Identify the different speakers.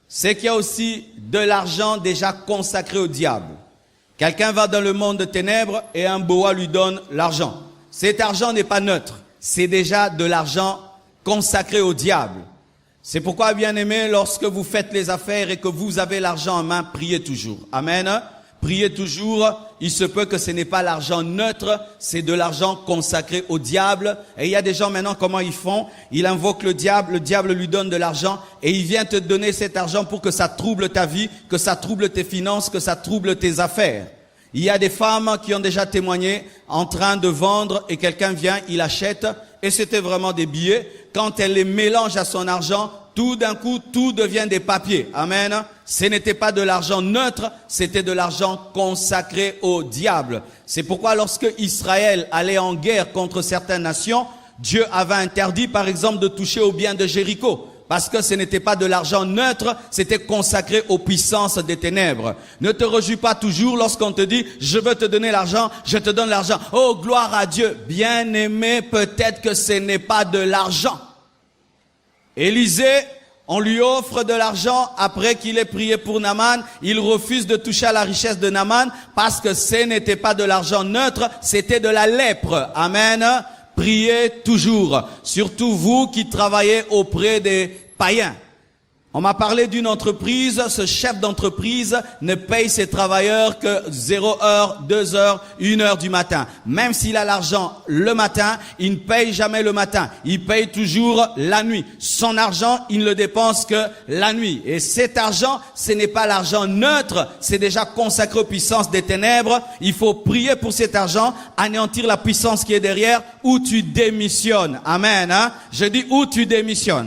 Speaker 1: c'est qu'il y a aussi de l'argent déjà consacré au diable. Quelqu'un va dans le monde de ténèbres et un boa lui donne l'argent. Cet argent n'est pas neutre, c'est déjà de l'argent consacré au diable. C'est pourquoi, bien-aimés, lorsque vous faites les affaires et que vous avez l'argent en main, priez toujours. Amen. Priez toujours, il se peut que ce n'est pas l'argent neutre, c'est de l'argent consacré au diable. Et il y a des gens maintenant, comment ils font? Ils invoquent le diable lui donne de l'argent et il vient te donner cet argent pour que ça trouble ta vie, que ça trouble tes finances, que ça trouble tes affaires. Il y a des femmes qui ont déjà témoigné en train de vendre et quelqu'un vient, il achète et c'était vraiment des billets. Quand elle les mélange à son argent, tout d'un coup, tout devient des papiers. Amen. Ce n'était pas de l'argent neutre, c'était de l'argent consacré au diable. C'est pourquoi lorsque Israël allait en guerre contre certaines nations, Dieu avait interdit par exemple de toucher aux biens de Jéricho. Parce que ce n'était pas de l'argent neutre, c'était consacré aux puissances des ténèbres. Ne te réjouis pas toujours lorsqu'on te dit « je veux te donner l'argent, je te donne l'argent ». Oh, gloire à Dieu. Bien-aimé, peut-être que ce n'est pas de l'argent. Élisée, on lui offre de l'argent après qu'il ait prié pour Naaman. Il refuse de toucher à la richesse de Naaman parce que ce n'était pas de l'argent neutre, c'était de la lèpre. Amen. Priez toujours, surtout vous qui travaillez auprès des païens. On m'a parlé d'une entreprise, ce chef d'entreprise ne paye ses travailleurs que 0 heure, 2 heures, 1 heure du matin. Même s'il a l'argent le matin, il ne paye jamais le matin. Il paye toujours la nuit. Son argent, il ne le dépense que la nuit. Et cet argent, ce n'est pas l'argent neutre, c'est déjà consacré aux puissances des ténèbres. Il faut prier pour cet argent, anéantir la puissance qui est derrière, ou tu démissionnes. Amen. Hein? Je dis où tu démissionnes.